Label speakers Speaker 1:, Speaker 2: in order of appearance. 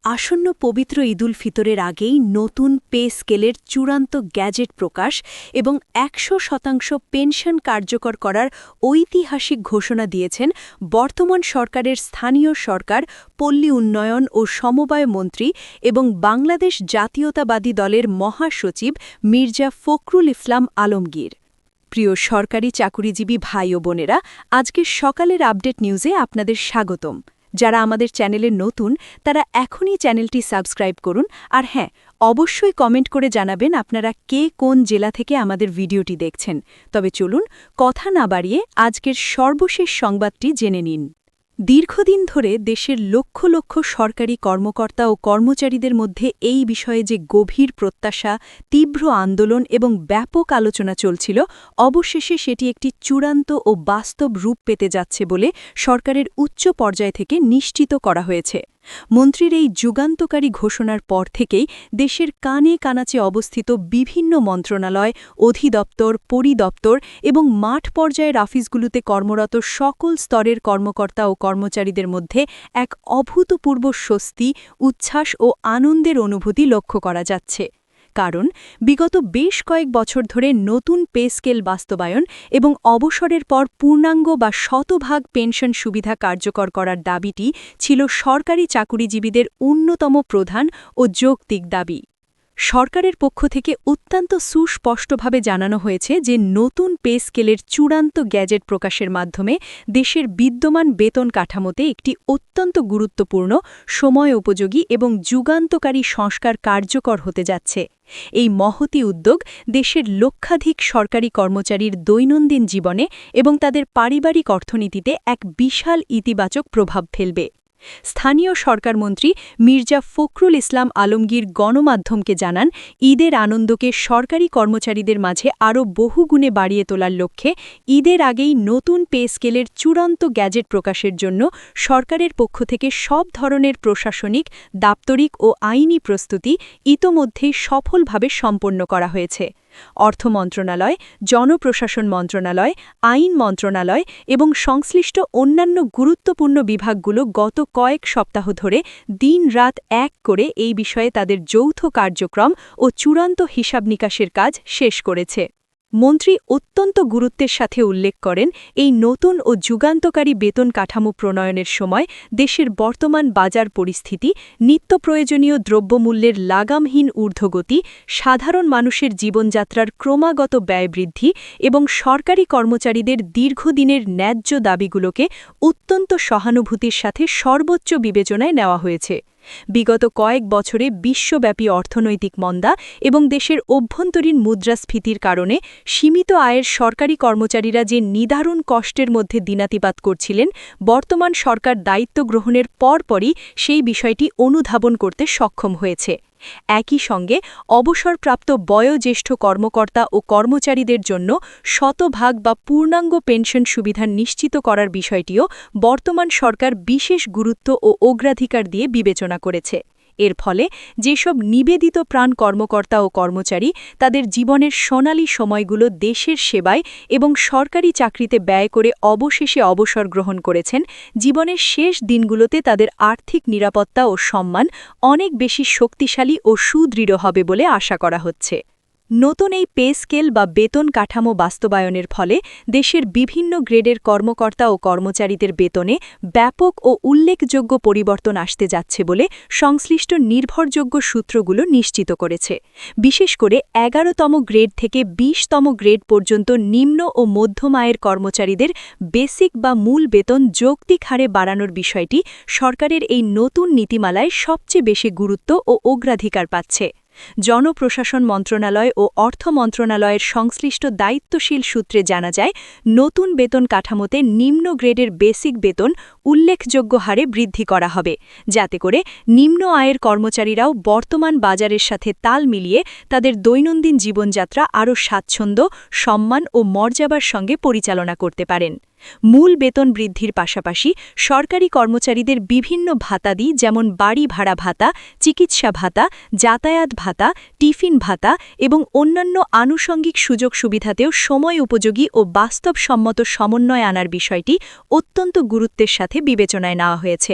Speaker 1: আসন্ন পবিত্র ঈদুল ফিতরের আগেই নতুন পে স্কেলের চূড়ান্ত গ্যাজেট প্রকাশ এবং ১০০% পেনশন কার্যকর করার ঐতিহাসিক ঘোষণা দিয়েছেন বর্তমান সরকারের স্থানীয় সরকার, পল্লী উন্নয়ন ও সমবায় মন্ত্রী এবং বাংলাদেশ জাতীয়তাবাদী দলের মহাসচিব মির্জা ফখরুল ইসলাম আলমগীর। প্রিয় সরকারি চাকুরিজীবী ভাই ও বোনেরা, আজকের সকালের আপডেট নিউজে আপনাদের স্বাগতম। যারা আমাদের চ্যানেলে নতুন তারা এখনই চ্যানেলটি সাবস্ক্রাইব করুন, আর হ্যাঁ, অবশ্যই কমেন্ট করে জানাবেন আপনারা কে কোন জেলা থেকে আমাদের ভিডিওটি দেখছেন। তবে চলুন কথা না বাড়িয়ে আজকের সর্বশেষ সংবাদটি জেনে নিন। দীর্ঘদিন ধরে দেশের লক্ষ লক্ষ সরকারি কর্মকর্তা ও কর্মচারীদের মধ্যে এই বিষয়ে যে গভীর প্রত্যাশা, তীব্র আন্দোলন এবং ব্যাপক আলোচনা চলছিল, অবশেষে সেটি একটি চূড়ান্ত ও বাস্তব রূপ পেতে যাচ্ছে বলে সরকারের উচ্চ পর্যায় থেকে নিশ্চিত করা হয়েছে। মন্ত্রীর এই যুগান্তকারী ঘোষণার পর থেকেই দেশের কানে কানাচে অবস্থিত বিভিন্ন মন্ত্রণালয়, অধিদপ্তর, পরিদপ্তর এবং মাঠ পর্যায়ের অফিসগুলোতে কর্মরত সকল স্তরের কর্মকর্তা ও কর্মচারীদের মধ্যে এক অভূতপূর্ব স্বস্তি, উচ্ছ্বাস ও আনন্দের অনুভূতি লক্ষ্য করা যাচ্ছে। কারণ বিগত বেশ কয়েক বছর ধরে নতুন পে স্কেল বাস্তবায়ন এবং অবসরের পর পূর্ণাঙ্গ বা শতভাগ পেনশন সুবিধা কার্যকর করার দাবিটি ছিল সরকারি চাকুরিজীবীদের অন্যতম প্রধান ও যৌক্তিক দাবি। সরকারের পক্ষ থেকে অত্যন্ত সুস্পষ্টভাবে জানানো হয়েছে যে নতুন পে স্কেলের চূড়ান্ত গ্যাজেট প্রকাশের মাধ্যমে দেশের বিদ্যমান বেতন কাঠামোতে একটি অত্যন্ত গুরুত্বপূর্ণ, সময় উপযোগী এবং যুগান্তকারী সংস্কার কার্যকর হতে যাচ্ছে। এই মহতী উদ্যোগ দেশের লক্ষাধিক সরকারি কর্মচারীর দৈনন্দিন জীবনে এবং তাদের পারিবারিক অর্থনীতিতে এক বিশাল ইতিবাচক প্রভাব ফেলবে। স্থানীয় সরকারমন্ত্রী মির্জা ফখরুল ইসলাম আলমগীর গণমাধ্যমকে জানান, ঈদের আনন্দকে সরকারি কর্মচারীদের মাঝে আরও বহুগুণে বাড়িয়ে তোলার লক্ষ্যে ঈদের আগেই নতুন পে স্কেলের চূড়ান্ত গ্যাজেট প্রকাশের জন্য সরকারের পক্ষ থেকে সব ধরনের প্রশাসনিক, দাপ্তরিক ও আইনি প্রস্তুতি ইতোমধ্যেই সফলভাবে সম্পন্ন করা হয়েছে। অর্থ মন্ত্রণালয়, জনপ্রশাসন মন্ত্রণালয়, আইন মন্ত্রণালয় এবং সংশ্লিষ্ট অন্যান্য গুরুত্বপূর্ণ বিভাগগুলো গত কয়েক সপ্তাহ ধরে দিন-রাত এক করে এই বিষয়ে তাদের যৌথ কার্যক্রম ও চূড়ান্ত হিসাব নিকাশের কাজ শেষ করেছে। মন্ত্রী অত্যন্ত গুরুত্বের সাথে উল্লেখ করেন, এই নতুন ও যুগান্তকারী বেতন কাঠামো প্রণয়নের সময় দেশের বর্তমান বাজার পরিস্থিতি, নিত্যপ্রয়োজনীয় দ্রব্যমূল্যের লাগামহীন ঊর্ধ্বগতি, সাধারণ মানুষের জীবনযাত্রার ক্রমাগত ব্যয় বৃদ্ধি এবং সরকারি কর্মচারীদের দীর্ঘদিনের ন্যায্য দাবিগুলোকে অত্যন্ত সহানুভূতির সাথে সর্বোচ্চ বিবেচনায় নেওয়া হয়েছে। বিগত কয়েক বছরে বিশ্বব্যাপী অর্থনৈতিক মন্দা এবং দেশের অভ্যন্তরীণ মুদ্রাস্ফীতির কারণে সীমিত আয়ের সরকারি কর্মচারীরা যে নিদারুণ কষ্টের মধ্যে দিনাতিপাত করছিলেন, বর্তমান সরকার দায়িত্ব গ্রহণের পরপরই সেই বিষয়টি অনুধাবন করতে সক্ষম হয়েছে। একই সঙ্গে অবসরপ্রাপ্ত বয়োজ্যেষ্ঠ কর্মকর্তা ও কর্মচারীদের জন্য শতভাগ বা পূর্ণাঙ্গ পেনশন সুবিধা নিশ্চিত করার বিষয়টিও বর্তমান সরকার বিশেষ গুরুত্ব ও অগ্রাধিকার দিয়ে বিবেচনা করেছে। এর ফলে যেসব নিবেদিত প্রাণ কর্মকর্তা ও কর্মচারী তাদের জীবনের সোনালী সময়গুলো দেশের সেবায় এবং সরকারি চাকরিতে ব্যয় করে অবশেষে অবসর গ্রহণ করেছেন, জীবনের শেষ দিনগুলোতে তাদের আর্থিক নিরাপত্তা ও সম্মান অনেক বেশি শক্তিশালী ও সুদৃঢ় হবে বলে আশা করা হচ্ছে। নতুন এই পে স্কেল বা বেতন কাঠামো বাস্তবায়নের ফলে দেশের বিভিন্ন গ্রেডের কর্মকর্তা ও কর্মচারীদের বেতনে ব্যাপক ও উল্লেখযোগ্য পরিবর্তন আসতে যাচ্ছে বলে সংশ্লিষ্ট নির্ভরযোগ্য সূত্রগুলো নিশ্চিত করেছে। বিশেষ করে ১১তম গ্রেড থেকে ২০তম গ্রেড পর্যন্ত নিম্ন ও মধ্যম আয়ের কর্মচারীদের বেসিক বা মূল বেতন যৌক্তিক হারে বাড়ানোর বিষয়টি সরকারের এই নতুন নীতিমালায় সবচেয়ে বেশি গুরুত্ব ও অগ্রাধিকার পাচ্ছে। জনপ্রশাসন মন্ত্রণালয় ও অর্থ মন্ত্রণালয়ের সংশ্লিষ্ট দায়িত্বশীল সূত্রে জানা যায়, নতুন বেতন কাঠামোতে নিম্ন গ্রেডের বেসিক বেতন উল্লেখযোগ্য হারে বৃদ্ধি করা হবে, যাতে করে নিম্ন আয়ের কর্মচারীরাও বর্তমান বাজারের সাথে তাল মিলিয়ে তাদের দৈনন্দিন জীবনযাত্রা আরও স্বাচ্ছন্দ্য, সম্মান ও মর্যাদার সঙ্গে পরিচালনা করতে পারেন। মূল বেতন বৃদ্ধির পাশাপাশি সরকারি কর্মচারীদের বিভিন্ন ভাতাদি যেমন বাড়ি ভাড়া ভাতা, চিকিৎসা ভাতা, যাতায়াত ভাতা, টিফিন ভাতা এবং অন্যান্য আনুষঙ্গিক সুযোগ সুবিধাতেও সময় উপযোগী ও বাস্তবসম্মত সমন্বয় আনার বিষয়টি অত্যন্ত গুরুত্বের সাথে বিবেচনায় নেওয়া হয়েছে।